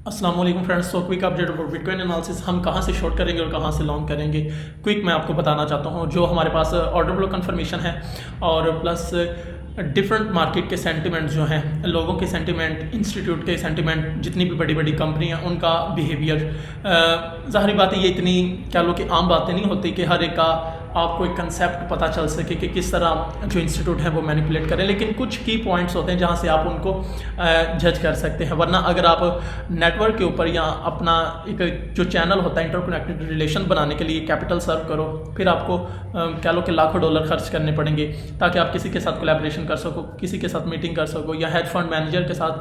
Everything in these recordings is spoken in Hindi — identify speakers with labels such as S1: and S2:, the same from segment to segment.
S1: अस्सलाम वालेकुम friends. So quick update for bitcoin analysis. हम कहाँ से शॉर्ट करेंगे और कहाँ से लॉन्ग करेंगे, क्विक मैं आपको बताना चाहता हूँ। जो हमारे पास ऑर्डर ब्लो कन्फर्मेशन है और प्लस डिफरेंट मार्केट के सेंटिमेंट जो हैं, लोगों के सेंटिमेंट, इंस्टीट्यूट के सेंटिमेंट, जितनी भी बड़ी बड़ी कंपनी हैं उनका बिहेवियर। ज़ाहिर बात है ये इतनी क्या लो कि आम बातें नहीं होती कि हर एक का आपको एक कंसेप्ट पता चल सके कि किस तरह जो इंस्टीट्यूट है वो मैनिपुलेट करें, लेकिन कुछ की पॉइंट्स होते हैं जहाँ से आप उनको जज कर सकते हैं। वरना अगर आप नेटवर्क के ऊपर या अपना एक जो चैनल होता है इंटरकनेक्टेड रिलेशन बनाने के लिए कैपिटल सर्व करो, फिर आपको क्या लो कि लाखों डॉलर खर्च करने पड़ेंगे ताकि आप किसी के साथ कोलैबोरेशन कर सको, किसी के साथ मीटिंग कर सको या हेज फंड मैनेजर के साथ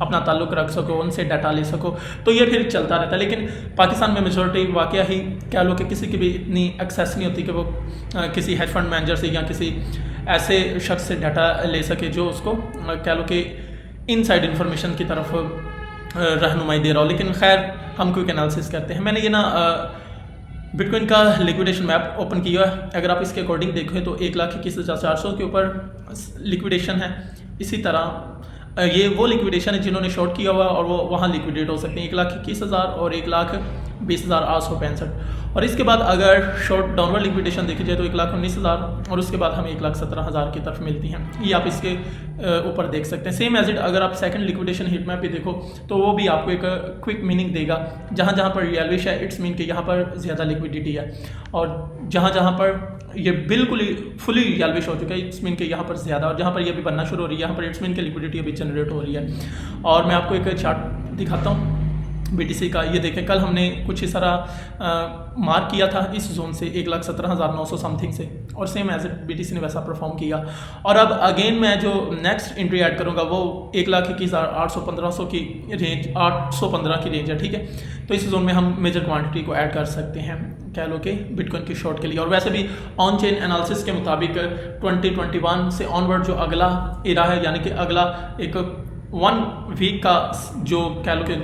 S1: अपना ताल्लुक रख सको, उनसे डाटा ले सको, तो ये फिर चलता रहता है। लेकिन पाकिस्तान में मेजॉरिटी वाकया ही क्या लो कि किसी की भी इतनी एक्सेस नहीं होती कि वो किसी हेज फंड मैनेजर से या किसी ऐसे शख्स से डाटा ले सके जो उसको क्या लो कि इनसाइड इन्फॉर्मेशन की तरफ रहनुमाई दे रहा हो। लेकिन खैर हम क्विक एनालिसिस करते हैं। मैंने ये ना बिटकॉइन का लिक्विडेशन मैप ओपन किया है। अगर आप इसके अकॉर्डिंग देखें तो 1,21,400 के ऊपर लिक्विडेशन है। इसी तरह ये वो लिक्विडेशन है जिन्होंने शॉर्ट किया हुआ और वो वहाँ लिक्विडेट हो सकते हैं, 1,21,000 और 1,20,865। और इसके बाद अगर शॉर्ट डाउनवर्ड लिक्विडेशन देखी जाए तो 1,19,000 और उसके बाद हमें 1,17,000 की तरफ मिलती हैं। ये आप इसके ऊपर देख सकते हैं। सेम एज इट अगर आप सेकंड लिक्विडेशन हीट मैप भी देखो तो वो भी आपको एक क्विक मीनिंग देगा। जहाँ जहाँ पर येल्विश है इट्स मीन कि यहाँ पर ज़्यादा लिक्विडिटी है, और जहाँ जहाँ पर ये बिल्कुल ही फुली येल्विश हो चुका है इट्स मीन कि यहाँ पर ज़्यादा, और जहाँ पर ये भी बनना शुरू हो रही है यहाँ पर इट्स मीन कि लिक्विडिटी अभी जनरेट हो रही है। और मैं आपको एक चार्ट दिखाता हूँ BTC का। ये देखें कल हमने कुछ इस तरह मार्क किया था इस जोन से 1,17,900 समथिंग से, और सेम एज BTC ने वैसा परफॉर्म किया। और अब अगेन मैं जो नेक्स्ट एंट्री ऐड करूँगा वो 1,21,815 की रेंज, 815 की रेंज है, ठीक है। तो इस जोन में हम मेजर क्वांटिटी को ऐड कर सकते हैं कह लो कि बिटकॉइन की शॉर्ट के लिए। और वैसे भी ऑन चेन एनालिसिस के मुताबिक 2021 से ऑनवर्ड जो अगला इरा है, यानी कि अगला एक 1 वीक का जो कह लो कि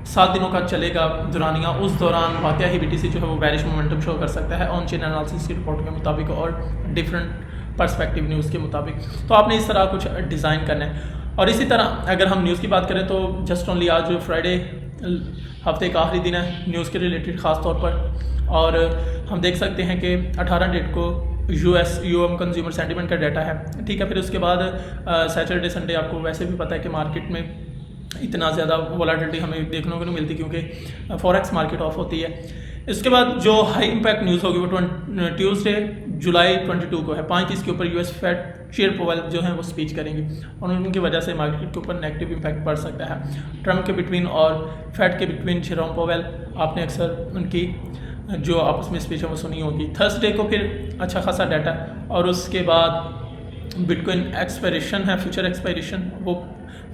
S1: 7 दिनों का चलेगा दुरानिया, उस दौरान वाकया ही BTC जो है वो बैरिश मोमेंटम शो कर सकता है ऑन चेन एनालिसिस की रिपोर्ट के मुताबिक और डिफरेंट पर्सपेक्टिव न्यूज़ के मुताबिक। तो आपने इस तरह कुछ डिज़ाइन करना है। और इसी तरह अगर हम न्यूज़ की बात करें तो जस्ट ओनली आज फ्राइडे हफ्ते का आखिरी दिन है न्यूज़ के रिलेटेड ख़ास तौर पर, और हम देख सकते हैं कि 18 डेट को UM कंज्यूमर सेंटिमेंट का डाटा है, ठीक है। फिर उसके बाद सैटरडे संडे आपको वैसे भी पता है कि मार्केट में इतना ज़्यादा वोलेटिलिटी हमें देखने को नहीं मिलती क्योंकि फॉरेक्स मार्केट ऑफ होती है। इसके बाद जो हाई इम्पैक्ट न्यूज़ होगी वो ट्यूसडे जुलाई 22 को है। 5:30 के ऊपर US फेड चेयर पोवेल जो है वो स्पीच करेंगे और उनकी वजह से मार्केट के ऊपर नेगेटिव इम्पैक्ट पड़ सकता है। ट्रम्प के बिटवीन और फेड के बिटवीन जेरोम पोवेल, आपने अक्सर उनकी जो आपस में स्पीच है वो सुनी होगी। थर्सडे को फिर अच्छा खासा डाटा, और उसके बाद बिटकॉइन एक्सपायरेशन है, फ्यूचर एक्सपायरेशन, वो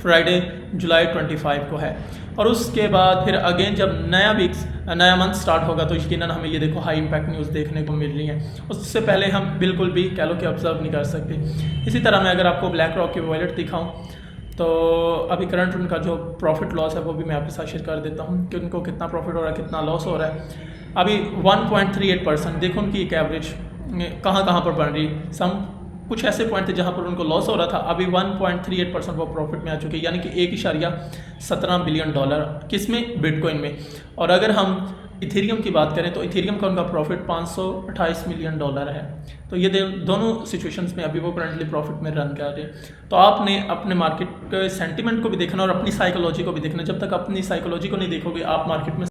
S1: फ्राइडे जुलाई 25 को है। और उसके बाद फिर अगेन जब नया मंथ स्टार्ट होगा तो यकीनन हमें ये देखो हाई इम्पैक्ट न्यूज़ देखने को मिल रही है। उससे पहले हम बिल्कुल भी कह लो कि ऑब्जर्व नहीं कर सकते। इसी तरह मैं अगर आपको ब्लैक रॉक की वॉलेट दिखाऊँ तो अभी करंट उनका जो प्रॉफिट लॉस है वो भी मैं आपके साथ शेयर कर देता हूँ कि उनको कितना प्रॉफिट हो रहा है, कितना लॉस हो रहा है। अभी 1.38%, देखो उनकी एक एवरेज कहाँ पर बन रही। कुछ ऐसे पॉइंट थे जहाँ पर उनको लॉस हो रहा था, अभी 1.38% वो प्रॉफिट में आ चुके हैं, यानी कि $1.17 बिलियन किस में, बिटकॉइन में। और अगर हम इथेरियम की बात करें तो इथेरियम का उनका प्रॉफिट $528 मिलियन है। तो ये दोनों सिचुएशंस में अभी वो करंटली प्रॉफिट में रन कर रहे हैं। तो आपने अपने मार्केट के सेंटिमेंट को भी देखना और अपनी साइकोलॉजी को भी देखना। जब तक अपनी साइकोलॉजी को नहीं देखोगे आप मार्केट में